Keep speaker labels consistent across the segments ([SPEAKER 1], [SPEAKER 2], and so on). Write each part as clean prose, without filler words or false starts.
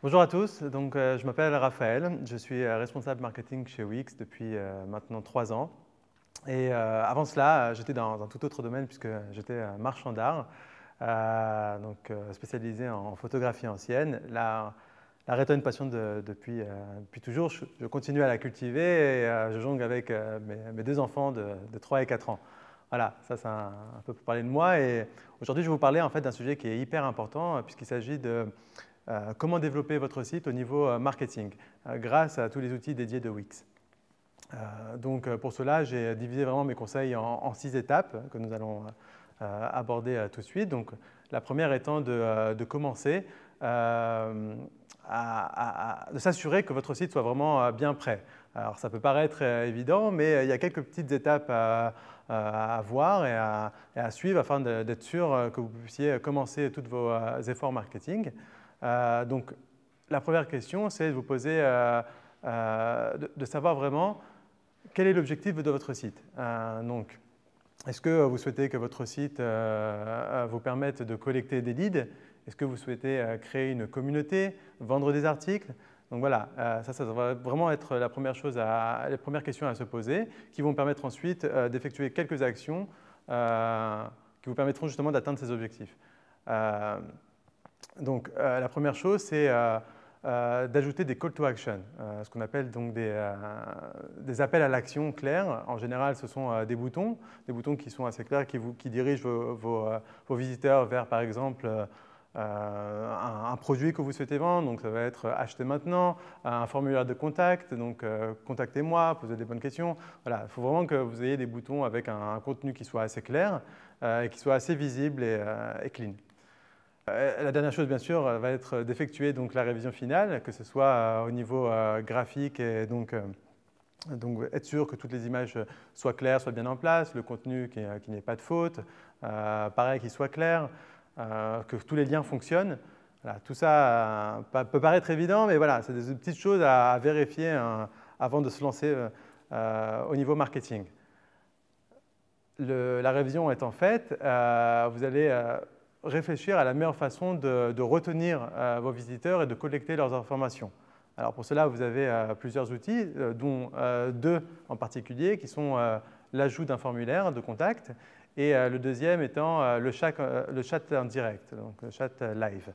[SPEAKER 1] Bonjour à tous, je m'appelle Raphaël, je suis responsable marketing chez Wix depuis maintenant 3 ans. Et avant cela, j'étais dans un tout autre domaine puisque j'étais marchand d'art, spécialisé en photographie ancienne. L'art étant une passion depuis toujours, je continue à la cultiver et je jongle avec mes 2 enfants de 3 et 4 ans. Voilà, ça c'est un peu pour parler de moi. Et aujourd'hui, je vais vous parler en fait d'un sujet qui est hyper important puisqu'il s'agit de comment développer votre site au niveau marketing grâce à tous les outils dédiés de Wix. Pour cela, j'ai divisé vraiment mes conseils en 6 étapes que nous allons aborder tout de suite. Donc, la première étant de commencer de s'assurer que votre site soit vraiment bien prêt. Alors, ça peut paraître évident, mais il y a quelques petites étapes à voir et à suivre afin d'être sûr que vous puissiez commencer tous vos efforts marketing. La première question, c'est de vous poser, de savoir vraiment quel est l'objectif de votre site. Est-ce que vous souhaitez que votre site vous permette de collecter des leads? Est-ce que vous souhaitez créer une communauté, vendre des articles? Donc voilà, ça va vraiment être la première chose, les premières questions à se poser, qui vont permettre ensuite d'effectuer quelques actions qui vous permettront justement d'atteindre ces objectifs. La première chose, c'est d'ajouter des call to action, ce qu'on appelle donc des appels à l'action clairs. En général, ce sont des boutons qui sont assez clairs, qui dirigent vos visiteurs vers, par exemple, un produit que vous souhaitez vendre. Donc, ça va être acheter maintenant, un formulaire de contact, donc contactez-moi, posez des bonnes questions. Voilà, il faut vraiment que vous ayez des boutons avec un contenu qui soit assez clair et qui soit assez visible et clean. La dernière chose, bien sûr, va être d'effectuer la révision finale, que ce soit au niveau graphique et donc être sûr que toutes les images soient claires, soient bien en place, le contenu qu'il n'y ait pas de faute, pareil qu'il soit clair, que tous les liens fonctionnent. Voilà, tout ça peut paraître évident, mais voilà, c'est des petites choses à vérifier avant de se lancer au niveau marketing. La révision étant faite, vous allez réfléchir à la meilleure façon de retenir vos visiteurs et de collecter leurs informations. Alors pour cela, vous avez plusieurs outils, dont 2 en particulier, qui sont l'ajout d'un formulaire de contact et le deuxième étant le chat en direct, donc le chat live.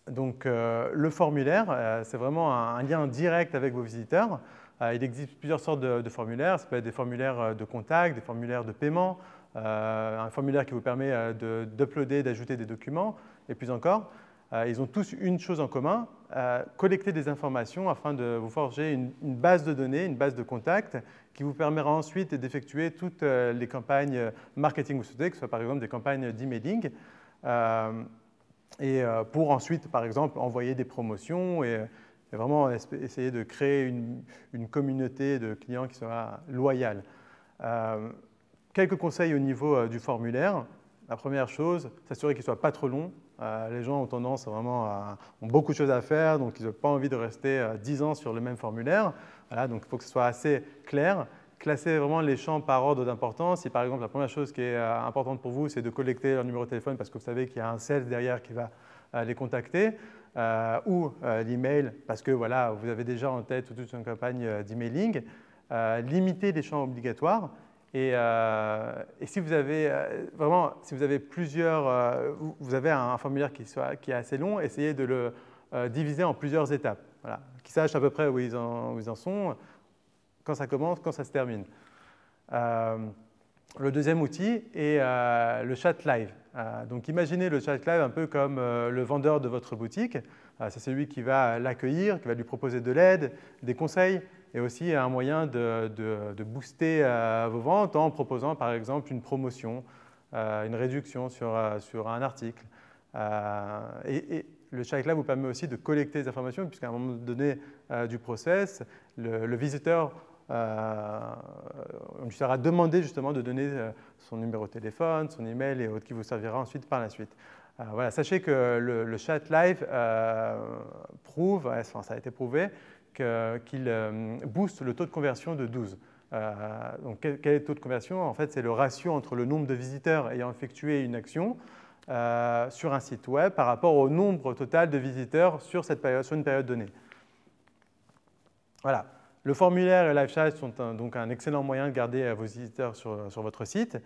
[SPEAKER 1] Le formulaire, c'est vraiment un lien direct avec vos visiteurs. Il existe plusieurs sortes de formulaires. Ça peut être des formulaires de contact, des formulaires de paiement, un formulaire qui vous permet d'uploader, d'ajouter des documents, et plus encore. Ils ont tous une chose en commun, collecter des informations afin de vous forger une base de données, une base de contacts qui vous permettra ensuite d'effectuer toutes les campagnes marketing que vous souhaitez, que ce soit par exemple des campagnes d'emailing, pour ensuite, par exemple, envoyer des promotions et vraiment essayer de créer une communauté de clients qui sera loyale. Quelques conseils au niveau du formulaire. La première chose, s'assurer qu'il ne soit pas trop long. Les gens ont tendance ont beaucoup de choses à faire, donc ils n'ont pas envie de rester 10 ans sur le même formulaire. Voilà, donc il faut que ce soit assez clair. Classer vraiment les champs par ordre d'importance. Si par exemple la première chose qui est importante pour vous, c'est de collecter leur numéro de téléphone parce que vous savez qu'il y a un sales derrière qui va les contacter, ou l'email parce que voilà, vous avez déjà en tête toute une campagne d'emailing. Limiter les champs obligatoires. Et si vous avez si vous avez vous avez un formulaire qui est assez long, essayez de le diviser en plusieurs étapes, voilà, qu'ils sachent à peu près où ils en sont, quand ça commence, quand ça se termine. Le deuxième outil est le chat live. Donc imaginez le chat live un peu comme le vendeur de votre boutique. C'est celui qui va l'accueillir, qui va lui proposer de l'aide, des conseils, et aussi un moyen de booster vos ventes en proposant par exemple une promotion, une réduction sur un article. Et le chat live vous permet aussi de collecter des informations puisqu'à un moment donné du process, le visiteur on lui sera demandé justement de donner son numéro de téléphone, son email et autres qui vous servira ensuite par la suite. Voilà, sachez que le chat live prouve, ça a été prouvé, qu'il booste le taux de conversion de 12. Donc, quel est le taux de conversion? En fait, c'est le ratio entre le nombre de visiteurs ayant effectué une action sur un site web par rapport au nombre total de visiteurs sur une période donnée. Voilà. Le formulaire et Live Chat sont donc un excellent moyen de garder vos visiteurs sur votre site.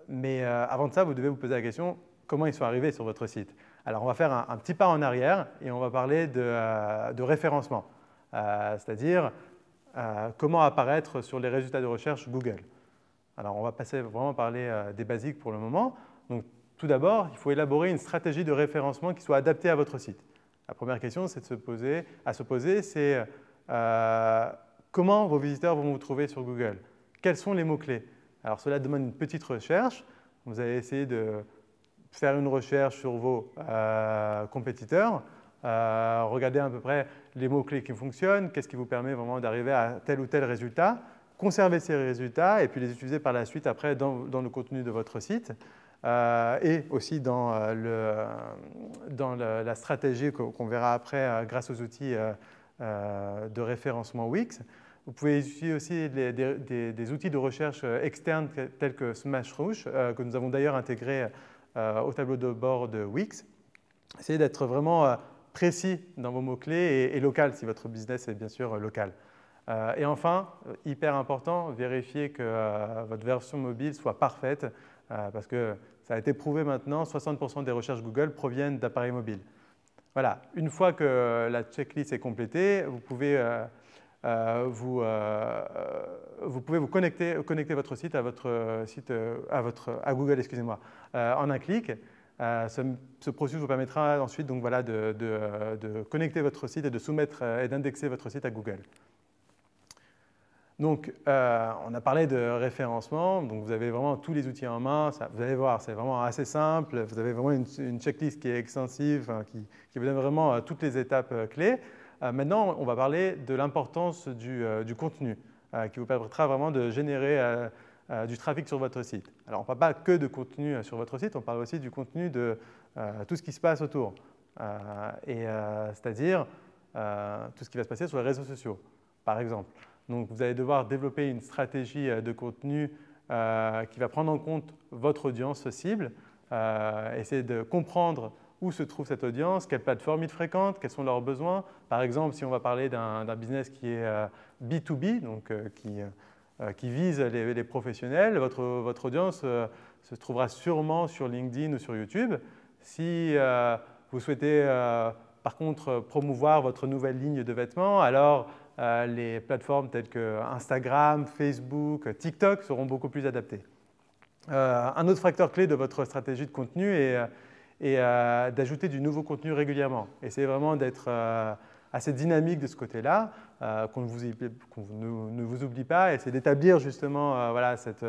[SPEAKER 1] Mais avant de ça, vous devez vous poser la question, comment ils sont arrivés sur votre site? Alors, on va faire un petit pas en arrière et on va parler de référencement, c'est-à-dire comment apparaître sur les résultats de recherche Google. Alors, on va vraiment parler des basiques pour le moment. Donc, tout d'abord, il faut élaborer une stratégie de référencement qui soit adaptée à votre site. La première question c'est c'est comment vos visiteurs vont vous trouver sur Google? Quels sont les mots-clés? Alors, cela demande une petite recherche. Vous allez essayer de faire une recherche sur vos compétiteurs, regarder à peu près les mots-clés qui fonctionnent, qu'est-ce qui vous permet vraiment d'arriver à tel ou tel résultat, conserver ces résultats et puis les utiliser par la suite après dans le contenu de votre site et aussi dans la stratégie qu'on verra après grâce aux outils de référencement Wix. Vous pouvez utiliser aussi des outils de recherche externes tels que SEMrush, que nous avons d'ailleurs intégrés au tableau de bord de Wix. Essayez d'être vraiment précis dans vos mots-clés et local si votre business est bien sûr local. Et enfin, hyper important, vérifiez que votre version mobile soit parfaite parce que ça a été prouvé maintenant, 60% des recherches Google proviennent d'appareils mobiles. Voilà, une fois que la checklist est complétée, vous pouvez vous connecter votre site à Google, excusez-moi, en un clic. Ce processus vous permettra ensuite donc, voilà, de connecter votre site et de soumettre et d'indexer votre site à Google. Donc, on a parlé de référencement, donc vous avez vraiment tous les outils en main. Vous allez voir, c'est vraiment assez simple. Vous avez vraiment une checklist qui est extensive, qui vous donne vraiment toutes les étapes clés. Maintenant, on va parler de l'importance du contenu, qui vous permettra vraiment de générer du trafic sur votre site. Alors, on ne parle pas que de contenu sur votre site, on parle aussi du contenu de tout ce qui se passe autour, c'est-à-dire tout ce qui va se passer sur les réseaux sociaux, par exemple. Donc, vous allez devoir développer une stratégie de contenu qui va prendre en compte votre audience cible, essayer de comprendre où se trouve cette audience, quelles plateformes ils fréquentent, quels sont leurs besoins. Par exemple, si on va parler d'un business qui est B2B, donc qui vise les professionnels, votre audience se trouvera sûrement sur LinkedIn ou sur YouTube. Si vous souhaitez par contre promouvoir votre nouvelle ligne de vêtements, alors les plateformes telles que Instagram, Facebook, TikTok seront beaucoup plus adaptées. Un autre facteur clé de votre stratégie de contenu est d'ajouter du nouveau contenu régulièrement. Essayez vraiment d'être assez dynamique de ce côté-là, qu'on ne vous oublie pas, et c'est d'établir justement voilà, cette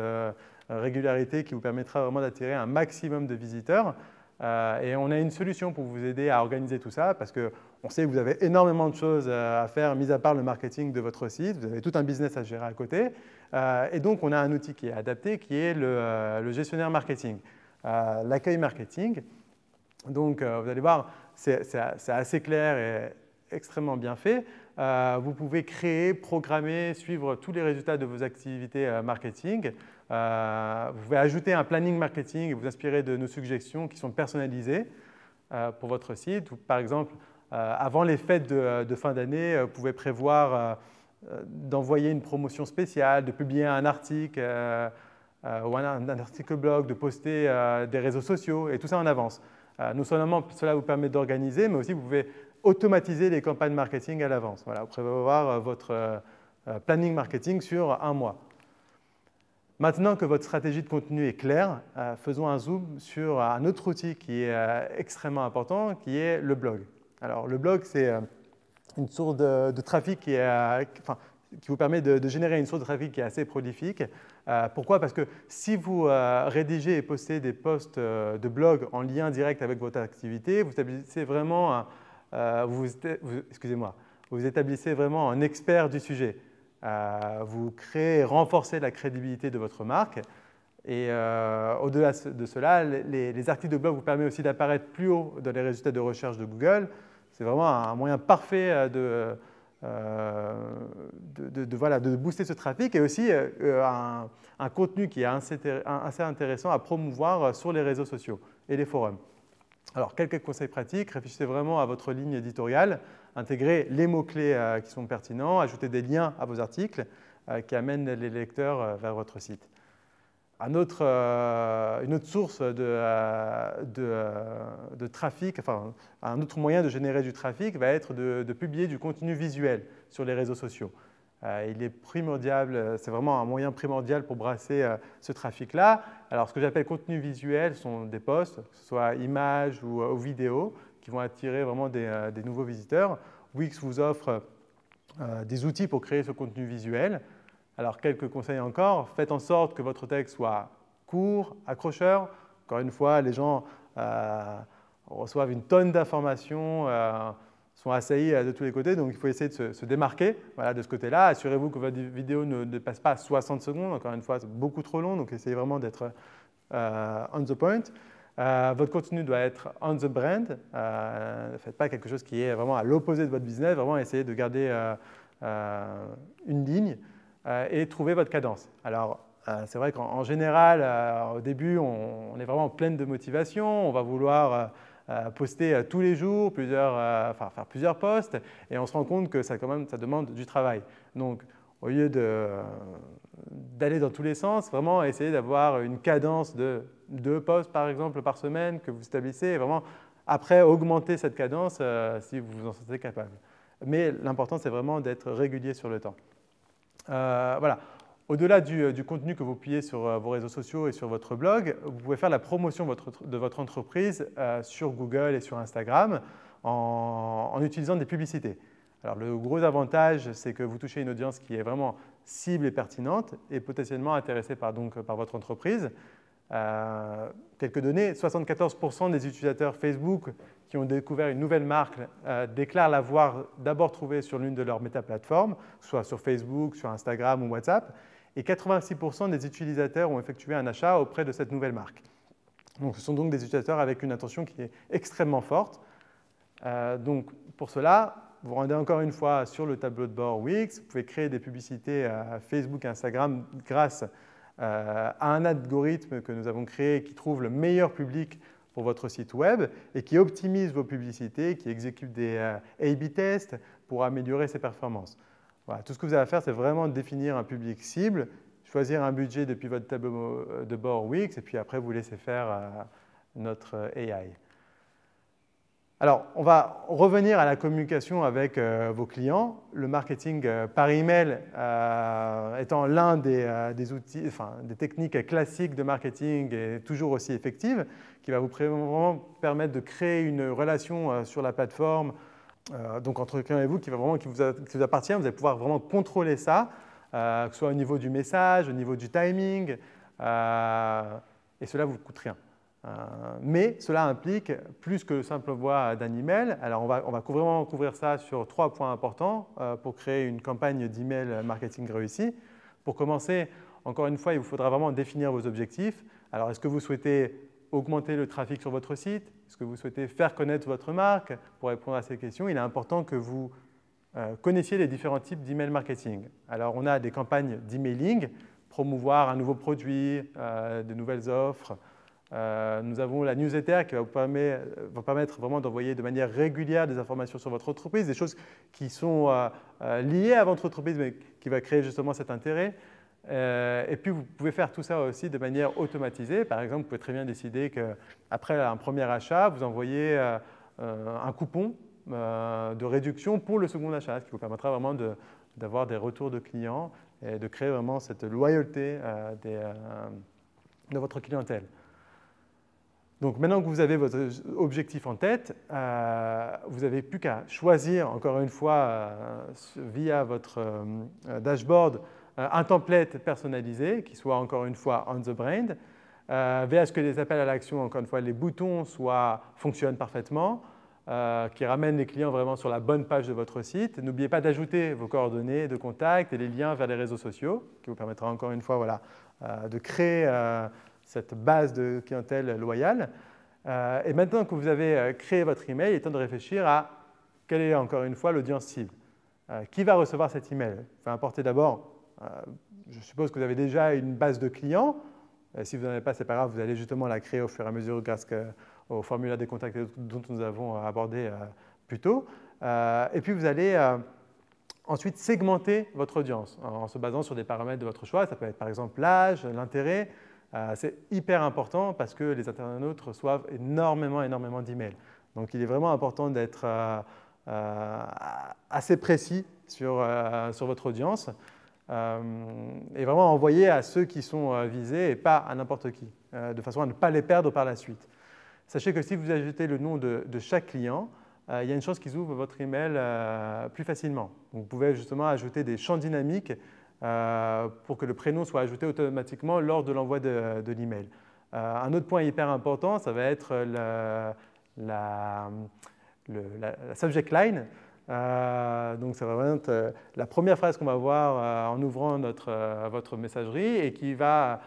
[SPEAKER 1] régularité qui vous permettra vraiment d'attirer un maximum de visiteurs. Et on a une solution pour vous aider à organiser tout ça parce qu'on sait que vous avez énormément de choses à faire, mis à part le marketing de votre site. Vous avez tout un business à gérer à côté. Et donc, on a un outil qui est adapté qui est le gestionnaire marketing, l'accueil marketing. Donc, vous allez voir, c'est assez clair et extrêmement bien fait. Vous pouvez créer, programmer, suivre tous les résultats de vos activités marketing. Vous pouvez ajouter un planning marketing et vous inspirer de nos suggestions qui sont personnalisées pour votre site. Par exemple, avant les fêtes de fin d'année, vous pouvez prévoir d'envoyer une promotion spéciale, de publier un article ou un article blog, de poster des réseaux sociaux et tout ça en avance. Non seulement cela vous permet d'organiser, mais aussi vous pouvez automatiser les campagnes marketing à l'avance. Voilà, vous prévoir votre planning marketing sur un mois. Maintenant que votre stratégie de contenu est claire, faisons un zoom sur un autre outil qui est extrêmement important, qui est le blog. Alors, le blog, c'est une source de trafic qui vous permet de générer une source de trafic qui est assez prolifique. Pourquoi? Parce que si vous rédigez et postez des posts de blog en lien direct avec votre activité, vous établissez vraiment vous établissez vraiment un expert du sujet. Vous créez et renforcez la crédibilité de votre marque. Et au-delà de cela, les articles de blog vous permettent aussi d'apparaître plus haut dans les résultats de recherche de Google. C'est vraiment un moyen parfait de booster ce trafic et aussi un contenu qui est assez intéressant à promouvoir sur les réseaux sociaux et les forums. Alors, quelques conseils pratiques, réfléchissez vraiment à votre ligne éditoriale, intégrez les mots-clés qui sont pertinents, ajoutez des liens à vos articles qui amènent les lecteurs vers votre site. Une autre source de trafic, enfin, un autre moyen de générer du trafic va être de publier du contenu visuel sur les réseaux sociaux. Il est primordial, c'est vraiment un moyen primordial pour brasser ce trafic-là. Alors, ce que j'appelle contenu visuel sont des posts, que ce soit images ou vidéos, qui vont attirer vraiment des nouveaux visiteurs. Wix vous offre des outils pour créer ce contenu visuel. Alors, quelques conseils encore. Faites en sorte que votre texte soit court, accrocheur. Encore une fois, les gens reçoivent une tonne d'informations, sont assaillis de tous les côtés, donc il faut essayer de se démarquer de ce côté-là. Assurez-vous que votre vidéo ne passe pas à 60 secondes. Encore une fois, c'est beaucoup trop long, donc essayez vraiment d'être on the point. Votre contenu doit être on the brand. Ne faites pas quelque chose qui est vraiment à l'opposé de votre business. Vraiment, essayez de garder une ligne. Et trouver votre cadence. Alors, c'est vrai qu'en général, au début, on est vraiment pleine de motivation. On va vouloir poster tous les jours, faire plusieurs posts, et on se rend compte que ça demande du travail. Donc, au lieu d'aller dans tous les sens, vraiment essayer d'avoir une cadence de 2 posts, par exemple, par semaine que vous établissez, et vraiment, après, augmenter cette cadence si vous vous en sentez capable. Mais l'important, c'est vraiment d'être régulier sur le temps. Voilà. Au-delà du contenu que vous publiez sur vos réseaux sociaux et sur votre blog, vous pouvez faire la promotion de votre entreprise sur Google et sur Instagram en utilisant des publicités. Alors, le gros avantage, c'est que vous touchez une audience qui est vraiment cible et pertinente et potentiellement intéressée par votre entreprise. Quelques données, 74% des utilisateurs Facebook qui ont découvert une nouvelle marque déclarent l'avoir d'abord trouvée sur l'une de leurs métaplateformes, soit sur Facebook, sur Instagram ou WhatsApp, et 86% des utilisateurs ont effectué un achat auprès de cette nouvelle marque. Donc, ce sont donc des utilisateurs avec une intention qui est extrêmement forte. Donc, pour cela, vous rendez encore une fois sur le tableau de bord Wix, vous pouvez créer des publicités Facebook et Instagram grâce à un algorithme que nous avons créé qui trouve le meilleur public pour votre site web et qui optimise vos publicités, qui exécute des A/B tests pour améliorer ses performances. Voilà, tout ce que vous avez à faire, c'est vraiment définir un public cible, choisir un budget depuis votre tableau de bord Wix et puis après vous laissez faire notre AI. Alors, on va revenir à la communication avec vos clients. Le marketing par email étant l'un des outils, des techniques classiques de marketing et toujours aussi effectives, qui va vous vraiment permettre de créer une relation sur la plateforme, donc entre le client et vous, qui vous appartient. Vous allez pouvoir vraiment contrôler ça, que ce soit au niveau du message, au niveau du timing, et cela ne vous coûte rien. Mais cela implique plus que le simple envoi d'un email. Alors, on va vraiment couvrir ça sur 3 points importants pour créer une campagne d'email marketing réussie. Pour commencer, encore une fois, il vous faudra vraiment définir vos objectifs. Alors, est-ce que vous souhaitez augmenter le trafic sur votre site? Est-ce que vous souhaitez faire connaître votre marque? Pour répondre à ces questions, il est important que vous connaissiez les différents types d'email marketing. Alors, on a des campagnes d'emailing, promouvoir un nouveau produit, de nouvelles offres. Nous avons la newsletter qui va vous permettre vraiment d'envoyer de manière régulière des informations sur votre entreprise, des choses qui sont liées à votre entreprise, mais qui va créer justement cet intérêt. Et puis, vous pouvez faire tout ça aussi de manière automatisée. Par exemple, vous pouvez très bien décider qu'après un premier achat, vous envoyez un coupon de réduction pour le second achat, ce qui vous permettra vraiment d'avoir des retours de clients et de créer vraiment cette loyauté de votre clientèle. Donc maintenant que vous avez votre objectif en tête, vous n'avez plus qu'à choisir, encore une fois, via votre dashboard, un template personnalisé qui soit encore une fois on the brand, veillez à ce que les appels à l'action, encore une fois, les boutons fonctionnent parfaitement, qui ramènent les clients vraiment sur la bonne page de votre site. N'oubliez pas d'ajouter vos coordonnées de contact et les liens vers les réseaux sociaux, qui vous permettra encore une fois de créer cette base de clientèle loyale. Et maintenant que vous avez créé votre email, il est temps de réfléchir à quelle est encore une fois l'audience cible. Qui va recevoir cet email? Il faut importer d'abord, je suppose que vous avez déjà une base de clients. Si vous n'en avez pas, ce n'est pas grave, vous allez justement la créer au fur et à mesure grâce au formulaire des contacts dont nous avons abordé plus tôt. Et puis vous allez ensuite segmenter votre audience en se basant sur des paramètres de votre choix. Ça peut être par exemple l'âge, l'intérêt. C'est hyper important parce que les internautes reçoivent énormément d'emails. Donc il est vraiment important d'être assez précis sur votre audience et vraiment envoyer à ceux qui sont visés et pas à n'importe qui, de façon à ne pas les perdre par la suite. Sachez que si vous ajoutez le nom de chaque client, il y a une chance qu'ils ouvrent votre email plus facilement. Donc, vous pouvez justement ajouter des champs dynamiques pour que le prénom soit ajouté automatiquement lors de l'envoi de l'email. Un autre point hyper important, ça va être la subject line. Donc, ça va vraiment être la première phrase qu'on va voir en ouvrant votre messagerie et qui va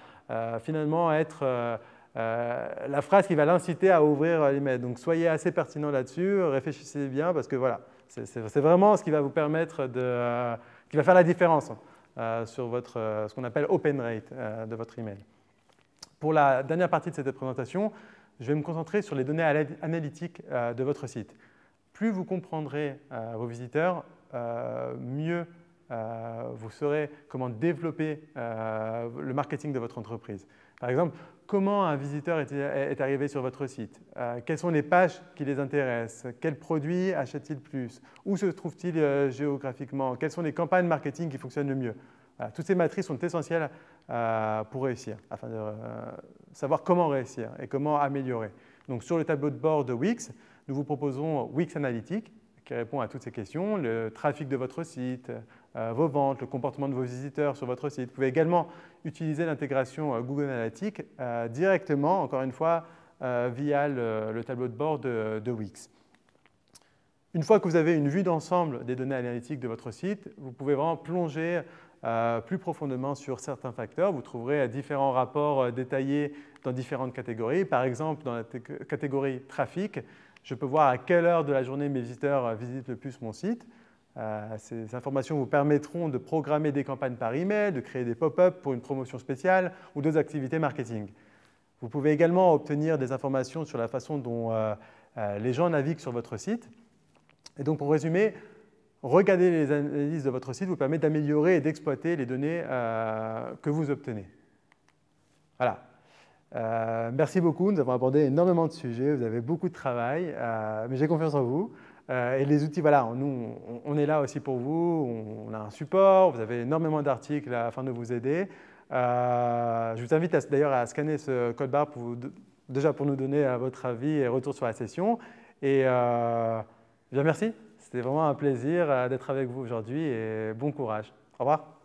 [SPEAKER 1] finalement être la phrase qui va l'inciter à ouvrir l'email. Donc, soyez assez pertinent là-dessus, réfléchissez bien parce que voilà, c'est vraiment ce qui va vous permettre qui va faire la différence sur ce qu'on appelle open rate de votre email. Pour la dernière partie de cette présentation, je vais me concentrer sur les données analytiques de votre site. Plus vous comprendrez vos visiteurs, mieux vous saurez comment développer le marketing de votre entreprise. Par exemple, comment un visiteur est arrivé sur votre site? Quelles sont les pages qui les intéressent? Quels produits achète-t-il plus? Où se trouve-t-il géographiquement? Quelles sont les campagnes marketing qui fonctionnent le mieux? Toutes ces matrices sont essentielles pour réussir, afin de savoir comment réussir et comment améliorer. Donc, sur le tableau de bord de Wix, nous vous proposons Wix Analytics, qui répond à toutes ces questions, le trafic de votre site, vos ventes, le comportement de vos visiteurs sur votre site. Vous pouvez également utiliser l'intégration Google Analytics directement, encore une fois, via le tableau de bord de Wix. Une fois que vous avez une vue d'ensemble des données analytiques de votre site, vous pouvez vraiment plonger plus profondément sur certains facteurs. Vous trouverez différents rapports détaillés dans différentes catégories. Par exemple, dans la catégorie trafic, je peux voir à quelle heure de la journée mes visiteurs visitent le plus mon site. Ces informations vous permettront de programmer des campagnes par email, de créer des pop-up pour une promotion spéciale ou d'autres activités marketing. Vous pouvez également obtenir des informations sur la façon dont les gens naviguent sur votre site. Et donc, pour résumer, regarder les analyses de votre site vous permet d'améliorer et d'exploiter les données que vous obtenez. Voilà. Merci beaucoup, nous avons abordé énormément de sujets, vous avez beaucoup de travail, mais j'ai confiance en vous. Et les outils, voilà, nous, on est là aussi pour vous, on a un support, vous avez énormément d'articles afin de vous aider. Je vous invite d'ailleurs à scanner ce code barre déjà pour nous donner votre avis et retour sur la session. Et bien merci, c'était vraiment un plaisir d'être avec vous aujourd'hui et bon courage. Au revoir.